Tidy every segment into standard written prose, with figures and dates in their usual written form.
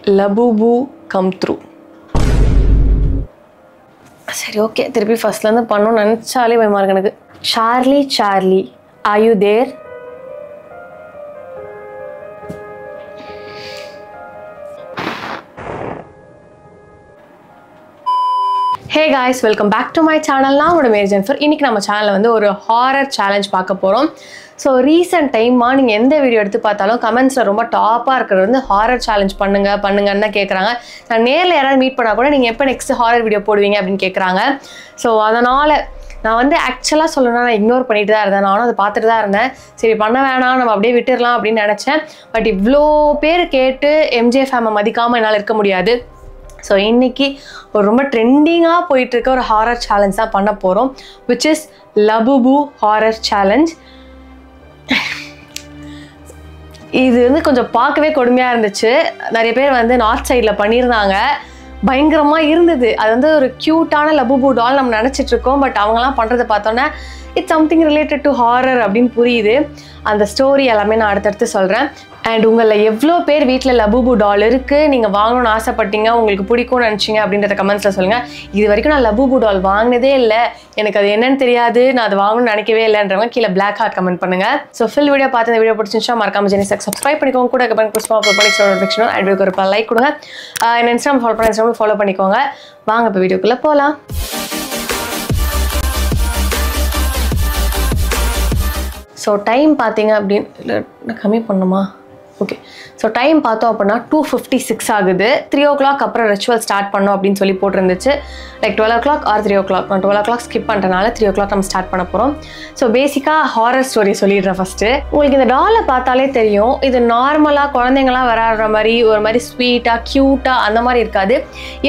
Labubu come through. சரி okay திருப்பி ஃபர்ஸ்ட்லேருந்து பண்ணணும்னு நினச்சாலே பயமாக இருக்கு எனக்கு. Charlie, are you there? Hey guys, welcome back to my channel. நான் உங்களோட மேரி ஜெனிஃபர். இன்னைக்கு நம்ம சேனலில் வந்து ஒரு ஹாரர் சேலஞ்ச் பார்க்க போகிறோம். ஸோ ரீசெண்ட் டைமாக நீங்கள் எந்த வீடியோ எடுத்து பார்த்தாலும் கமெண்ட்ஸில் ரொம்ப டாப்பாக இருக்கிறது வந்து ஹாரர் சேலஞ்ச் பண்ணுங்கன்னு தான் கேட்குறாங்க. நான் நேரில் யாராவது மீட் பண்ணால் கூட நீங்கள் எப்போ நெக்ஸ்ட் ஹாரர் வீடியோ போடுவீங்க அப்படின்னு கேட்குறாங்க. ஸோ அதனால் நான் வந்து ஆக்சுவலாக சொல்லணும்னா நான் இக்னோர் பண்ணிட்டு தான் இருந்தேன். நானும் அதை பார்த்துட்டு தான் இருந்தேன். சரி பண்ண வேணாம், நம்ம அப்படியே விட்டுடலாம் அப்படின்னு நினச்சேன். பட் இவ்வளோ பேர் கேட்டு எம்ஜே ஃபேமை மதிக்காமல் என்னால் இருக்க முடியாது. ஸோ இன்றைக்கி ஒரு ரொம்ப ட்ரெண்டிங்காக போயிட்டுருக்க ஒரு ஹாரர் சேலஞ்ச் தான் பண்ண போகிறோம், விச் இஸ் லபுபு ஹாரர் சேலஞ்ச். இது வந்து கொஞ்சம் பார்க்கவே கொடுமையாக இருந்துச்சு. நிறைய பேர் வந்து நார்த் சைடில் பண்ணியிருந்தாங்க, பயங்கரமாக இருந்தது. அது வந்து ஒரு க்யூட்டான லபுபு டால் நம்ம நினச்சிட்ருக்கோம். பட் அவங்களாம் பண்ணுறதை பார்த்தோன்னே it's something related to horror அப்படின்னு புரியுது. அந்த ஸ்டோரி எல்லாமே நான் அடுத்தடுத்து சொல்கிறேன். அண்ட் உங்களில் எவ்வளோ பேர் வீட்டில் லபுபு டால் இருக்குது, நீங்கள் வாங்கணும்னு ஆசைப்பட்டீங்க, உங்களுக்கு பிடிக்கும்னு நினச்சிங்க அப்படின்றத கமெண்ட்ஸில் சொல்லுங்கள். இது வரைக்கும் நான் லபுபு டால் வாங்கினதே இல்லை, எனக்கு அது என்னன்னு தெரியாது, நான் அது வாங்கணும்னு நினைக்கவே இல்லைன்றவங்க கீழே பிளாக் ஹார்ட் கமெண்ட் பண்ணுங்கள். ஸோ ஃபுல் வீடியோ பார்த்து இந்த வீடியோ பிடிச்சிருந்துச்சா மறக்காம ஜெனிசெக் சப்ஸ்கிரைப் பண்ணிக்கோங்க. கூட கமெண்ட் நோட்டிஃபிகேஷன் அண்ட் வீடியோக்கு ஒரு லைக் கொடுங்க. என்ன இன்ஸ்டாகிராம் ஃபாலோ பண்ண இன்ஸ்டாகிராம் ஃபாலோ பண்ணிக்கோங்க. வாங்க இப்போ வீடியோக்குள்ளே போகலாம். ஸோ டைம் பார்த்தீங்க அப்படின்னு கம்மி பண்ணுமா? ஓகே. ஸோ டைம் பார்த்தோம் அப்படின்னா 2:56 ஆகுது. 3 o'clock அப்புறம் ரிச்சுவல் ஸ்டார்ட் பண்ணோம் அப்படின்னு சொல்லி போட்டிருந்துச்சு. Like 12 o'clock R 3 o'clock. நான் 12 o'clock ஸ்கிப் பண்ணுறனால 3 o'clock நம்ம ஸ்டார்ட் பண்ண போகிறோம். ஸோ பேசிக்காக ஹாரர் ஸ்டோரி சொல்லிடுறேன் ஃபஸ்ட்டு. உங்களுக்கு இந்த டாலை பார்த்தாலே தெரியும், இது நார்மலாக குழந்தைங்களாம் விளையாடுற மாதிரி ஒரு மாதிரி ஸ்வீட்டாக க்யூட்டாக அந்த மாதிரி இருக்காது.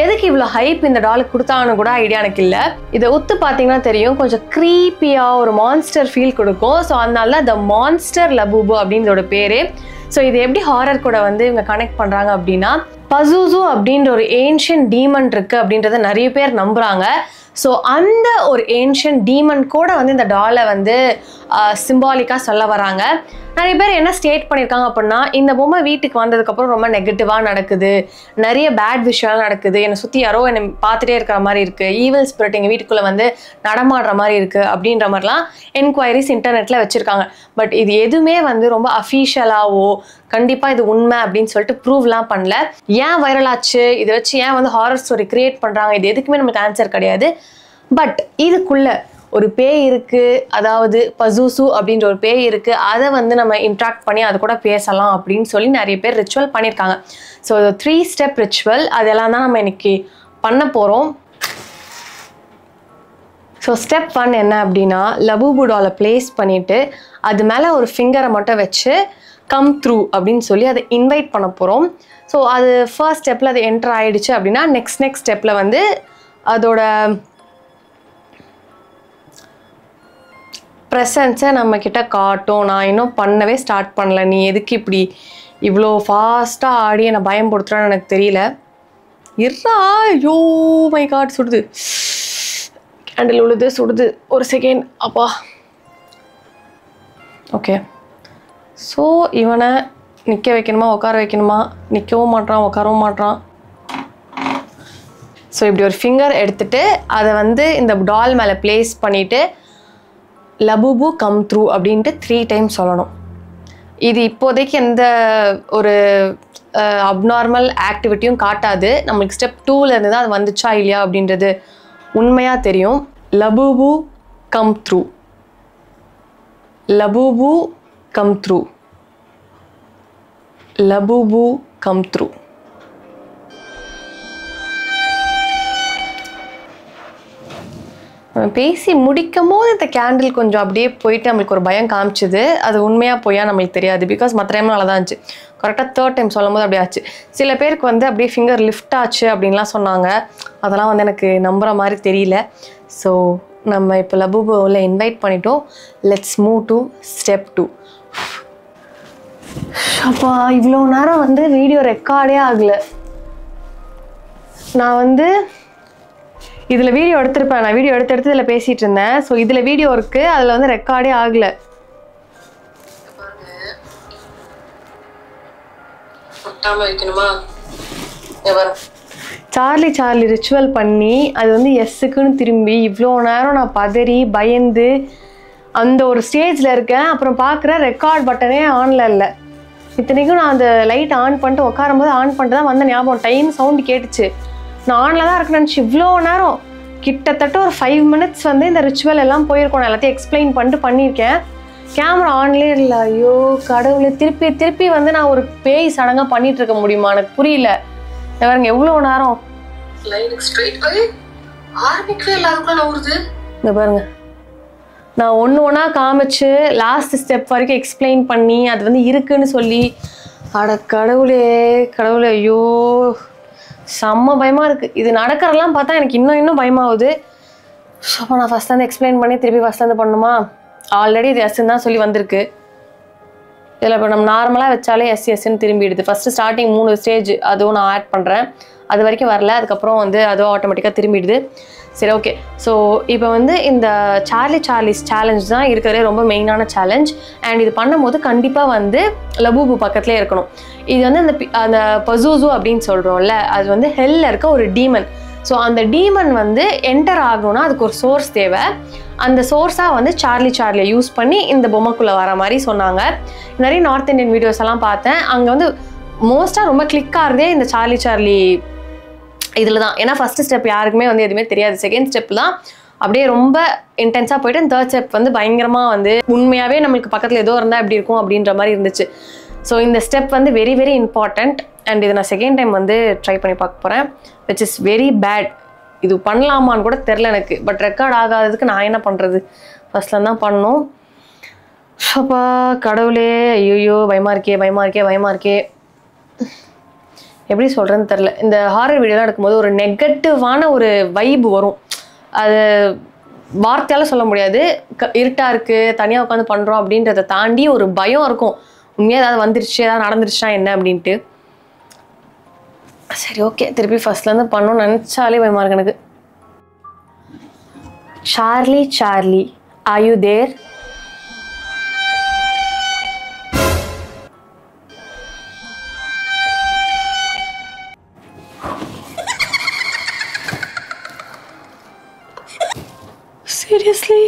எதுக்கு இவ்வளோ ஹைப் இந்த டாலுக்கு கொடுத்தாங்கன்னு கூட ஐடியா எனக்கு இல்லை. இதை ஒத்து பார்த்தீங்கன்னா தெரியும், கொஞ்சம் க்ரீப்பியாக ஒரு மான்ஸ்டர் ஃபீல் கொடுக்கும். ஸோ அதனால த மான்ஸ்டர் லபுபு அப்படின்றோட பேர். ஸோ இது எப்படி ஹாரர் கூட வந்து இவங்க கனெக்ட் பண்ணுறாங்க அப்படின்னா, பசூசு அப்படின்ற ஒரு ஏன்ஷியன்ட் டீமன் இருக்குது அப்படின்றத நிறைய பேர் நம்புகிறாங்க. ஸோ அந்த ஒரு ஏன்ஷியன்ட் டீமன் கூட வந்து இந்த டாலை வந்து சிம்பாலிக்காக சொல்ல வராங்க. நிறைய பேர் என்ன ஸ்டேட் பண்ணியிருக்காங்க அப்படின்னா, இந்த பொம்மை வீட்டுக்கு வந்ததுக்கப்புறம் ரொம்ப நெகட்டிவாக நடக்குது, நிறைய பேட் விஷயம் நடக்குது, என்னை சுற்றி யாரோ என்னை பார்த்துட்டே இருக்கிற மாதிரி இருக்குது, ஈவில் ஸ்பிரிட் எங்கள் வீட்டுக்குள்ளே வந்து நடமாடுற மாதிரி இருக்குது அப்படின்ற மாதிரிலாம் என்கொயரிஸ் இன்டர்நெட்டில் வச்சுருக்காங்க. பட் இது எதுவுமே வந்து ரொம்ப அஃபீஷியலாகவோ கண்டிப்பாக இது உண்மை அப்படின்னு சொல்லிட்டு ப்ரூவ்லாம் பண்ணல. ஏன் வைரல் ஆச்சு, இதை வச்சு ஏன் வந்து ஹாரர் ஸ்டோரி கிரியேட் பண்ணுறாங்க, இது எதுக்குமே நமக்கு ஆன்சர் கிடையாது. பட் இதுக்குள்ள ஒரு பேய் இருக்குது, அதாவது பசூசு அப்படின்ற ஒரு பேய் இருக்குது, அதை வந்து நம்ம இன்ட்ராக்ட் பண்ணி அது கூட பேசலாம் அப்படின்னு சொல்லி நிறைய பேர் ரிச்சுவல் பண்ணியிருக்காங்க. ஸோ 3 ஸ்டெப் ரிச்சுவல் அதெல்லாம் தான் நம்ம இன்னைக்கு பண்ண போகிறோம். ஸோ ஸ்டெப் 1 என்ன அப்படின்னா, லபுபு டாலை பிளேஸ் பண்ணிவிட்டு அது மேலே ஒரு ஃபிங்கரை மட்டும் வச்சு கம் த்ரூ அப்படின்னு சொல்லி அதை இன்வைட் பண்ண போகிறோம். ஸோ அது ஃபர்ஸ்ட் ஸ்டெப்பில் அது என்டர் ஆகிடுச்சு அப்படின்னா நெக்ஸ்ட் ஸ்டெப்பில் வந்து அதோட ப்ரெசன்ஸை நம்மக்கிட்ட காட்டும். நான் இன்னும் பண்ணவே ஸ்டார்ட் பண்ணல, நீ எதுக்கு இப்படி இவ்வளோ ஃபாஸ்ட்டாக ஆடி என்னை பயன்படுத்துகிறான்னு எனக்கு தெரியல. இருறா, ஐயோ மை காட், சுடுது, கேண்டில் உழுது, சுடுது, ஒரு செகண்ட், அப்பா. ஓகே. ஸோ இவனை நிற்க வைக்கணுமா உட்கார வைக்கணுமா? நிற்கவும் மாட்டான், உட்காரவும் மாட்டான். ஸோ இப்படி ஒரு ஃபிங்கர் எடுத்துகிட்டு அதை வந்து இந்த டால் மேலே பிளேஸ் பண்ணிவிட்டு லபுபு கம் த்ரூ அப்படின்ட்டு 3 டைம்ஸ் சொல்லணும். இது இப்போதைக்கு எந்த ஒரு அப்நார்மல் ஆக்டிவிட்டியும் காட்டாது. நம்மளுக்கு ஸ்டெப் 2லேருந்து தான் அது வந்துச்சா இல்லையா அப்படின்றது உண்மையாக தெரியும். Labubu come through, Labubu come through, Labubu come through. பேசி முடிக்கும் போது இந்த கேண்டில் கொஞ்சம் அப்படியே போயிட்டு நம்மளுக்கு ஒரு பயம் காமிச்சுது. அது உண்மையாக போயா நம்மளுக்கு தெரியாது, பிகாஸ் மற்ற டைம் நல்லா தான் இருந்துச்சு. கரெக்டாக 3rd டைம் சொல்லும் போது அப்படியே ஆச்சு. சில பேருக்கு வந்து அப்படியே ஃபிங்கர் லிஃப்ட் ஆச்சு அப்படின்லாம் சொன்னாங்க. அதெல்லாம் வந்து எனக்கு நம்புகிற மாதிரி தெரியல. ஸோ நம்ம இப்போ லபுபுவில் இன்வைட் பண்ணிட்டோம். Let's move to step 2. அப்பா இவ்வளோ நேரம் வந்து வீடியோ ரெக்கார்டே ஆகலை. நான் வந்து இதில் வீடியோ எடுத்திருப்பேன், நான் வீடியோ எடுத்து இதில் பேசிகிட்டு இருந்தேன். ஸோ இதில் வீடியோ இருக்குது, அதில் வந்து ரெக்கார்டே ஆகலை. வைக்கணுமா? சார்லி சார்லி ரிச்சுவல் பண்ணி அது வந்து எஸ்ஸுக்குன்னு திரும்பி இவ்வளோ நேரம் நான் பதறி பயந்து அந்த ஒரு ஸ்டேஜில் இருக்கேன். அப்புறம் பார்க்குற ரெக்கார்ட் பட்டனே ஆனில் இல்லை. இத்தனைக்கும் நான் அந்த லைட் ஆன் பண்ணிட்டு உட்காரும் போது ஆன் பண்ணிட்டு தான் வந்த ஞாபகம். டைம் சவுண்டு கேட்டுச்சு. நான் ஆனில் தான் இருக்கேன்னு நினச்சி இவ்வளோ நேரம் கிட்டத்தட்ட ஒரு 5 minutes வந்து இந்த ரிச்சுவல் எல்லாம் போயிருக்கோம். நான் எல்லாத்தையும் எக்ஸ்பிளைன் பண்ணிட்டு பண்ணியிருக்கேன். கேமரா ஆன்லேயே இல்லை. ஐயோ கடவுளே, திருப்பி திருப்பி வந்து நான் ஒரு பேய் சடங்காக பண்ணிட்டு இருக்க முடியுமா? எனக்கு புரியல. பாருங்க எவ்வளோ நேரம் ஆரம்பிக்கவே இல்லை, அதுக்குள்ள நவுறுது. இந்த பாருங்க, நான் ஒன்றா காமிச்சு லாஸ்ட் ஸ்டெப் வரைக்கும் எக்ஸ்பிளைன் பண்ணி அது வந்து இருக்குன்னு சொல்லி, அட கடவுளே கடவுளே, ஐயோ செம்ம பயமாக இருக்குது. இது நடக்கிறதெல்லாம் பார்த்தா எனக்கு இன்னும் பயமாகுது. ஸோ அப்போ நான் ஃபஸ்ட்லேருந்து எக்ஸ்பிளைன் பண்ணி திருப்பி ஃபஸ்ட்லேருந்து பண்ணணுமா? ஆல்ரெடி இது எஸ்ன்னு தான் சொல்லி வந்திருக்கு. இதில் இப்போ நம்ம நார்மலாக வச்சாலே எஸ்ன்னு திரும்பிடுது. ஃபஸ்ட்டு ஸ்டார்டிங் 3 ஸ்டேஜ் அதுவும் நான் ஆட் பண்ணுறேன். அது வரைக்கும் வரல. அதுக்கப்புறம் வந்து அதுவும் ஆட்டோமேட்டிக்காக திரும்பிடுது. சரி, ஓகே. ஸோ இப்போ வந்து இந்த சார்லிஸ் சேலஞ்ச் தான் இருக்கிறதே ரொம்ப மெயினான சேலஞ்ச். அண்ட் இது பண்ணும்போது கண்டிப்பாக வந்து லபூபு பக்கத்துலேயே இருக்கணும். இது வந்து அந்த பசூசு அப்படின்னு சொல்கிறோம்ல, அது வந்து ஹெல்லில் இருக்க ஒரு டீமன். ஸோ அந்த டீமன் வந்து என்டர் ஆகணும்னா அதுக்கு ஒரு சோர்ஸ் தேவை. அந்த சோர்ஸாக வந்து சார்லியை யூஸ் பண்ணி இந்த பொம்மைக்குள்ளே வர மாதிரி சொன்னாங்க. நிறைய நார்த் இந்தியன் வீடியோஸ் எல்லாம் பார்த்தேன். அங்கே வந்து மோஸ்ட்டாக ரொம்ப கிளிக் ஆகிறதே இந்த சார்லி இதில் தான். ஏன்னா ஃபஸ்ட்டு ஸ்டெப் யாருக்குமே வந்து எதுவுமே தெரியாது. செகண்ட் ஸ்டெப் தான் அப்படியே ரொம்ப இன்டென்ஸாக போயிட்டு, தேர்ட் ஸ்டெப் வந்து பயங்கரமாக வந்து உண்மையாகவே நம்மளுக்கு பக்கத்தில் ஏதோ இருந்தால் எப்படி இருக்கும் அப்படின்ற மாதிரி இருந்துச்சு. ஸோ இந்த ஸ்டெப் வந்து வெரி வெரி இம்பார்ட்டண்ட். அண்ட் இதை நான் செகண்ட் டைம் வந்து ட்ரை பண்ணி பார்க்க போகிறேன், விச் இஸ் வெரி பேட். இது பண்ணலாமான்னு கூட தெரில எனக்கு. பட் ரெக்கார்ட் ஆகாததுக்கு நான் என்ன பண்ணுறது? ஃபஸ்ட்லேருந்து தான் பண்ணணும். அப்பா கடவுளே, ஐயோ பயமாக இருக்கே. எப்படி சொல்கிறேன்னு தெரில. இந்த ஹாரர் வீடியோலாம் எடுக்கும்போது ஒரு நெகட்டிவான ஒரு வைப் வரும். அது வார்த்தையால் சொல்ல முடியாது. இருட்டாக இருக்குது, தனியாக உட்காந்து பண்ணுறோம் அப்படின்றத தாண்டி ஒரு பயம் இருக்கும். உண்மையாக ஏதாவது வந்துருச்சு, ஏதாவது நடந்துருச்சா என்ன அப்படின்ட்டு. சரி, ஓகே. திருப்பி ஃபஸ்ட்லேருந்து பண்ணணும்னு நினச்சாலே பயமாக இருக்கு எனக்கு. Charlie, are you there? Seriously?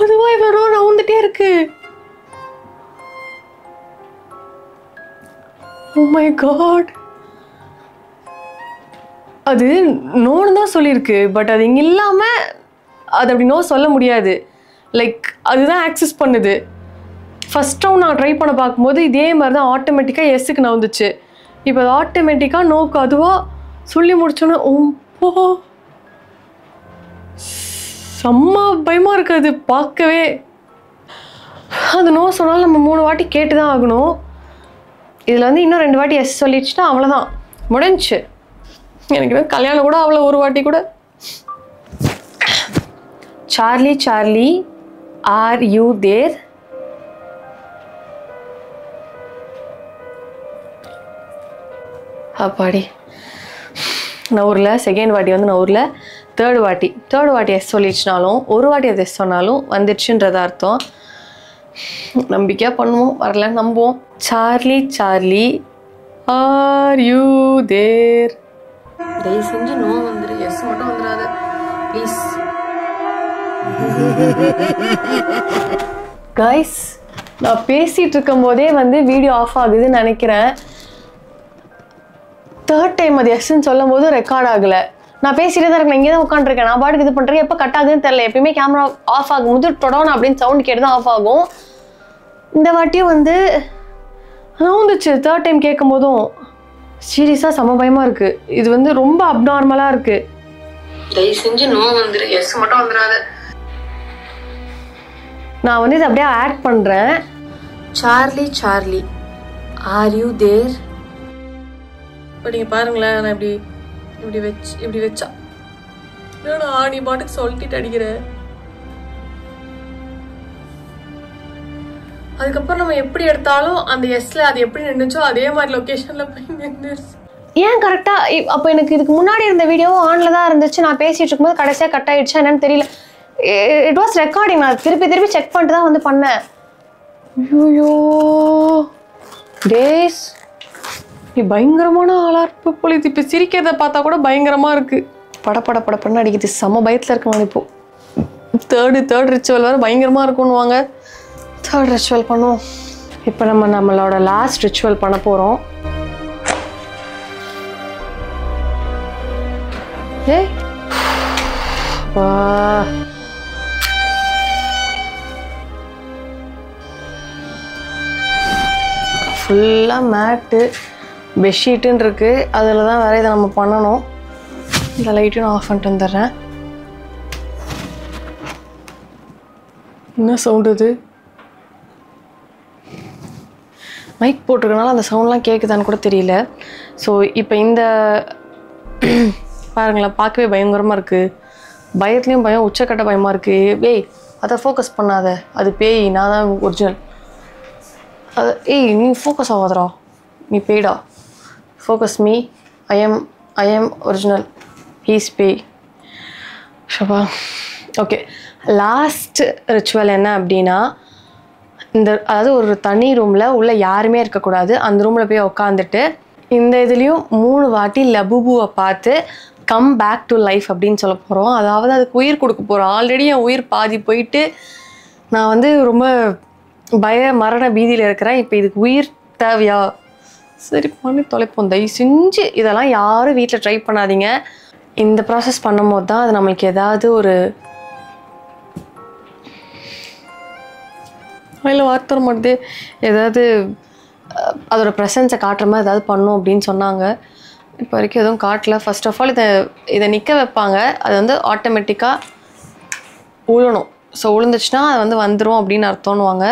அதுவா இவ்வளோ நவுந்துட்டே இருக்கு. Oh my god. அது நோன்னு தான் சொல்லியிருக்கு. பட் அது இங்கே இல்லாமல் அது அப்படி நோ சொல்ல முடியாது. லைக் அதுதான் ஆக்சஸ் பண்ணுது. ஃபஸ்ட் ரவுண்ட் நான் ட்ரை பண்ண பார்க்கும்போது இதே மாதிரி தான் ஆட்டோமேட்டிக்காக எஸ்ஸுக்கு நவுந்துச்சு. இப்போ அது ஆட்டோமேட்டிக்காக நோக்கு அதுவாக சொல்லி முடிச்சோன்னே ஓ செம்ம பயமாக இருக்குது பார்க்கவே. அது நோ சொன்னாலும் நம்ம 3 வாட்டி கேட்டு தான் ஆகணும். இதில் வந்து இன்னும் 2 வாட்டி எஸ் சொல்லிடுச்சுன்னா அவ்வளோதான், முடிஞ்சிச்சு. எனக்கு இன்னும் கல்யாணம் கூட அவ்வளோ 1 வாட்டி கூட. Charlie, are you there? அப்பாடி நவுரில். செகண்ட் வாட்டி வந்து நவுரில். தேர்ட் வாட்டி எஸ் சொல்லிடுச்சுனாலும் 1 வாட்டி அது எஸ் சொன்னாலும் வந்துடுச்சுன்றது அர்த்தம். நம்பிக்கையாக பண்ணுவோம், வரலன்னு நம்புவோம். Charlie, are you there? தயவு செஞ்சு நோ வந்துரு, எஸ் மட்டும் வந்துடாத ப்ளீஸ். கைஸ், நான் பேசிகிட்டு இருக்கும் போதே வந்து வீடியோ ஆஃப் ஆகுதுன்னு நினைக்கிறேன். தேர்ட் டைம் அது எஸ்ன்னு சொல்லும் போது ரெக்கார்ட் ஆகலை. நான் பேசிகிட்டே தான் இருக்கேன், இங்கே தான் உட்காந்துருக்கேன். நான் பாட்டுக்கு இது பண்ணுறேன். எப்போ கட் ஆகுதுன்னு தெரில. எப்பயுமே கேமரா ஆஃப் ஆகும்போது தொடணும் அப்படின்னு சவுண்ட் கேட்டு தான் ஆஃப் ஆகும். இந்த வாட்டியும் வந்து வந்துச்சு. தேர்ட் டைம் கேட்கும் போதும் சீரியஸாக செம பயமாக இருக்குது. இது வந்து ரொம்ப அப்நார்மலாக இருக்குது. தயவு செஞ்சு நோ வந்துரு, எஸ் மட்டும் வந்துடாத. நான் வந்து இதை அப்படியே ஆட் பண்ணுறேன். Charlie, are you there? இப்போ நீங்கள் பாருங்களேன், நான் இப்படி வச்சா நீ பாட்டுக்கு சொல்லிட்டு அடிக்கிற. அதுக்கப்புறம் நம்ம எப்படி எடுத்தாலும் அந்த எஸ்ல அது எப்படி நின்றுச்சோ அதே மாதிரி லொகேஷன்ல போய் நின்றுச்சு. ஏன் கரெக்டா அப்போ எனக்கு இதுக்கு முன்னாடி இருந்த வீடியோவும் ஆன்ல தான் இருந்துச்சு. நான் பேசிட்டு இருக்கும்போது கடைசியாக கட் ஆயிடுச்சா என்னன்னு தெரியல. It was recording. நான் திருப்பி செக் பண்ணிட்டு தான் வந்து பண்ணேன். ஐயோ டேஸ், நீ பயங்கரமான ஆளா இருப்ப போல. இது இப்போ சிரிக்கிறத பார்த்தா கூட பயங்கரமா இருக்கு. படப்படன்னு அடிக்குது. செம்ம பயத்தில் இருக்கணும். இப்போ தேர்ட் ரிச்சுவல் வேறு பயங்கரமாக இருக்கும்னுவாங்க. தேர்ட் ரிச்சுவல் பண்ணுவோம். இப்போ நம்மளோட லாஸ்ட் ரிச்சுவல் பண்ண போகிறோம். ஏய் வா, ஃபுல்லாக மேட்டு பெட்ஷீட்டுன்னு இருக்குது. அதில் தான் வேறு இதை நம்ம பண்ணணும். இந்த லைட்டும் நான் ஆஃப் பண்ணிட்டு வந்துடுறேன். என்ன சவுண்டு இது? மைக் போட்டிருக்கனால அந்த சவுண்ட்லாம் கேட்குதான்னு கூட தெரியல. ஸோ இப்போ இந்த பாருங்களேன், பார்க்கவே பயங்கரமாக இருக்குது. பயத்துலேயும் பயம், உச்சக்கட்ட பயமாக இருக்குது. ஏய் அதை ஃபோக்கஸ் பண்ணாத, அது பேய், நான் தான் ஒரிஜினல். அது ஏய் நீ ஃபோக்கஸ் ஆகாதரா, நீ பேய்டா. Focus me, I am original, he's பேய். ஷபா. ஓகே, லாஸ்ட் ரிச்சுவல் என்ன அப்படின்னா, அதாவது ஒரு தனி ரூமில் உள்ள யாருமே இருக்கக்கூடாது. அந்த ரூமில் போய் உக்காந்துட்டு இந்த இதுலேயும் 3 வாட்டி லபுபுவை பார்த்து கம் பேக் டு லைஃப் அப்படின்னு சொல்ல போகிறோம். அதாவது அதுக்கு உயிர் கொடுக்க போகிறோம். ஆல்ரெடி என் உயிர் பாதி போயிட்டு நான் ரொம்ப மரண பீதியில் இருக்கிறேன். இப்போ இதுக்கு உயிர் தேவையா? சரி பண்ணி தொலைப்போம். தயவு செஞ்சு இதெல்லாம் யாரும் வீட்டில் ட்ரை பண்ணாதீங்க. இந்த ப்ராசஸ் பண்ணும்போது தான் அது நம்மளுக்கு ஏதாவது ஒரு அதில் வார்த்தை மாட்டுது, ஏதாவது அதோட ப்ரெசன்ஸை காட்டுற மாதிரி ஏதாவது பண்ணும் அப்படின்னு சொன்னாங்க. இப்போ வரைக்கும் எதுவும் காட்டல. ஃபர்ஸ்ட் ஆஃப் ஆல் இதை நிற்க வைப்பாங்க. அது ஆட்டோமேட்டிக்காக உழணும். ஸோ உழுந்துச்சுன்னா அது வந்துடும் அப்படின்னு அர்த்தம்னுவாங்க.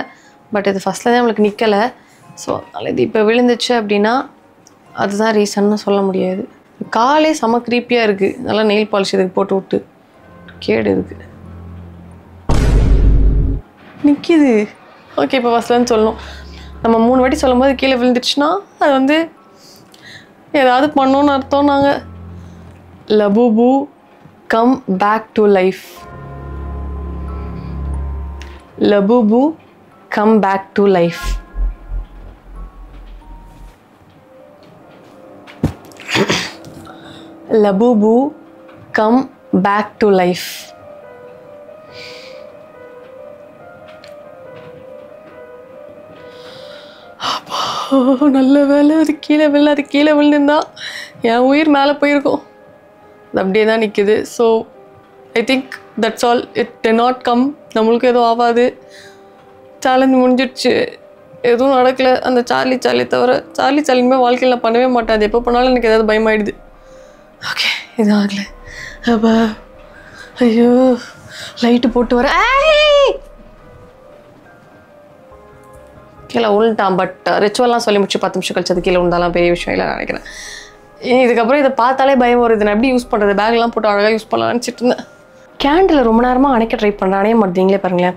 பட் இது ஃபஸ்ட்டில் தான் நம்மளுக்கு நிற்கலை. ஸோ அதனால் இது இப்போ விழுந்துச்சு அப்படின்னா அதுதான் ரீசன்னு சொல்ல முடியாது. காலே செம க்ரீப்பியாக இருக்குது. நல்லா நெயில் பாலிஷ் இதுக்கு போட்டு விட்டு கேடு இருக்குது. நிற்கிது. ஓகே, இப்போ ஃபஸ்ட்லேருந்து சொல்லணும். நம்ம 3 வாட்டி சொல்லும் போது கீழே விழுந்துச்சுன்னா அது ஏதாவது பண்ணோன்னு அர்த்தம். நாங்கள் Labubu come back to life, Labubu come back to life. Labubu come back to life. நல்ல வேலை அது கீழே விழல. அது கீழே விழுந்துருந்தா என் உயிர் மேலே போயிருக்கும். அது அப்படியே தான் நிற்கிது. So I think that's all. It day not come. நம்மளுக்கு எதுவும் ஆகாது. சேலஞ்ச் முடிஞ்சிடுச்சு. எதுவும் நடக்கலை. அந்த சார்லி தவிர சார்லியுமே வாழ்க்கையில் நான் பண்ணவே மாட்டேன். அது எப்போ பண்ணாலும் எனக்கு ஏதாவது பயமாயிடுது. ஓகே, இது ஆகலை. அப்பா ஐயோ, லைட்டு போட்டு வர கீழே உள்ட்டான். பட் ரிச்சுவல்லாம் சொல்லி முடிச்சு 10 நிமிஷம் கழிச்சு அது கீழே உண்டாலாம் பெரிய விஷயம் இல்லை நினைக்கிறேன். இதுக்கப்புறம் இதை பார்த்தாலே பயம் வருது. நான் எப்படி யூஸ் பண்ணுறது? பேக்லாம் போட்டு அழகாக யூஸ் பண்ணலாம்னு நினச்சிட்டு இருந்தேன். கேண்டில் ரொம்ப நேரமாக அணைக்க ட்ரை பண்ணுறேன். அணைய மாட்டீங்களே பாருங்களேன்.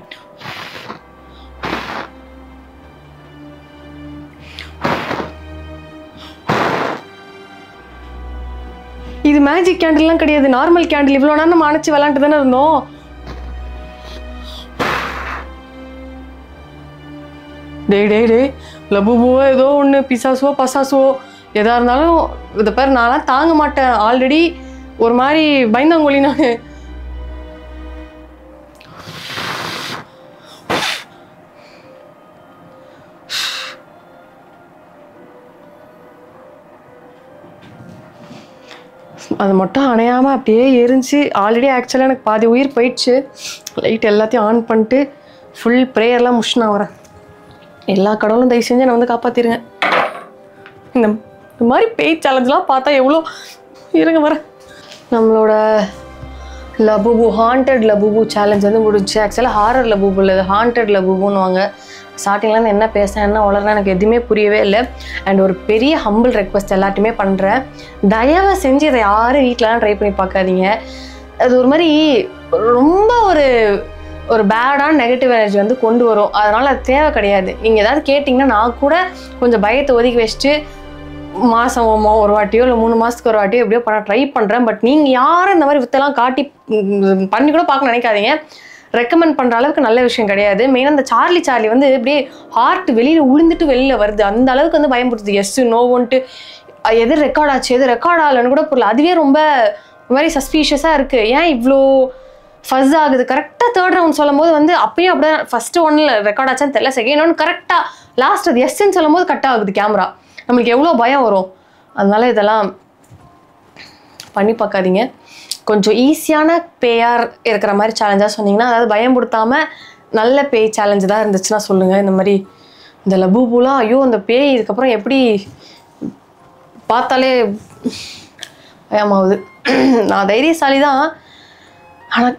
இது மேஜிக் கேண்டில்லாம் கிடையாது, நார்மல் கேண்டில். இவ்வளோ நேரம் நம்ம அணைச்சி விளாண்டு தானே இருந்தோம். டே லபுபுவோ ஏதோ ஒன்று, பிசாசுவோ பசாசுவோ எதாக இருந்தாலும் இதை பேர் நான்லாம் தாங்க மாட்டேன். ஆல்ரெடி ஒரு மாதிரி பயந்தாங்கொழி நான். அது மட்டும் அணையாமல் அப்படியே எரிஞ்சு ஆல்ரெடி ஆக்சுவலாக எனக்கு பாதி உயிர் போயிடுச்சு. லைட் எல்லாத்தையும் ஆன் பண்ணிட்டு ஃபுல் ப்ரேயர்லாம் முடிச்சு நான் வரேன். எல்லா கடவுளும் தயவு செஞ்சு நான் காப்பாற்றிருங்க. இந்த மாதிரி பேய் சேலஞ்செலாம் பார்த்தா எவ்வளோ இருங்க வரேன். நம்மளோட லபுபு ஹாண்டட் லபுபு சேலஞ்ச் முடிஞ்சு. ஆக்சுவலாக ஹாரர் லபுபு இல்லை, இது ஹாண்டட் லபுபுன்னுவாங்க. ஸ்டார்டிங்லேருந்து என்ன பேசுகிறேன் என்ன வளர்றேன் எனக்கு எதுவுமே புரியவே இல்லை. அண்ட் ஒரு பெரிய ஹம்பிள் ரெக்வஸ்ட் எல்லாத்தையுமே பண்ணுறேன். தயவு செஞ்சு இதை யாரும் வீட்டிலலாம் ட்ரை பண்ணி பார்க்காதீங்க. அது ஒரு மாதிரி ரொம்ப ஒரு பேடான நெகட்டிவ் எனர்ஜி கொண்டு வரும். அதனால் அது தேவை கிடையாது. நீங்கள் ஏதாவது கேட்டிங்கன்னா நான் கூட கொஞ்சம் பயத்தை ஒதுக்கி வச்சுட்டு மாதம் ஒரு வாட்டியோ இல்லை 3 மாதத்துக்கு ஒரு வாட்டியோ எப்படியோ பண்ண ட்ரை பண்ணுறேன். பட் நீங்கள் யாரும் இந்த மாதிரி வித்தெல்லாம் காட்டி பண்ணி கூட பார்க்க நினைக்காதீங்க. ரெக்கமெண்ட் பண்ணுற அளவுக்கு நல்ல விஷயம் கிடையாது. மெயினாக அந்த சார்லி வந்து அப்படியே ஹார்ட் வெளியில் உளுந்துட்டு வெளியில் வருது, அந்த அளவுக்கு வந்து பயன்படுத்துது. எஸ் நோவோன்ட்டு எது ரெக்கார்ட் ஆச்சு எது ரெக்கார்ட் ஆகலன்னு கூட புரியல. அதுவே ரொம்ப மாதிரி சஸ்பீஷியஸாக இருக்குது. ஏன் இவ்வளோ ஃபர்ஸ்ட் ஆகுது? கரெக்டாக தேர்ட் ரவுண்ட் சொல்லும் போது வந்து அப்பயும் அப்படியே ஃபஸ்ட்டு ஒன்னில் ரெக்கார்ட் ஆச்சான்னு தெரியல, செகண்ட் ஒன்று கரெக்டாக லாஸ்ட் அது எஸ்ன்னு சொல்லும் போது கட் ஆகுது கேமரா. நம்மளுக்கு எவ்வளோ பயம் வரும். அதனால இதெல்லாம் பண்ணி பார்க்காதீங்க. கொஞ்சம் ஈஸியான பேயார் இருக்கிற மாதிரி சேலஞ்சாக சொன்னீங்கன்னா, அதாவது பயம்படுத்தாமல் நல்ல பேய் சேலஞ்சு தான் இருந்துச்சுன்னா சொல்லுங்கள். இந்த மாதிரி இந்த லபூபுலாம் ஐயோ அந்த பேய் இதுக்கப்புறம் எப்படி பார்த்தாலே பயமாகுது. நான் தைரியசாலி தான், ஆனால்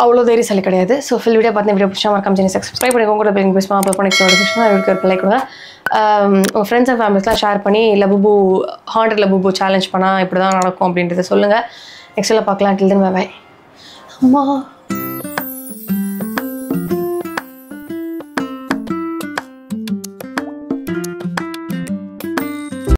அவ்வளோ தைரியசாலி கிடையாது. ஸோ ஃபுல் வீடியோ பார்த்து வீடியோ பிடிச்சா மறக்காம சேனல் சப்ஸ்கிரைப் பண்ணி உங்களோட பிள்ளைங்க பேசுமா அப்லோட் பண்ணி நோட்டிஃபிகேஷன் லைக் கொடுங்க. உங்கள் ஃப்ரெண்ட்ஸ் அண்ட் ஃபேமிலிஸ்லாம் ஷேர் பண்ணி லபூபு ஹாண்டட் லபூபு சேலஞ்ச் பண்ணால் இப்படி தான் நடக்கும் அப்படின்றத சொல்லுங்கள். நெக்ஸ்ட்டில் பார்க்கலாம். டில் தென் பை. அம்மா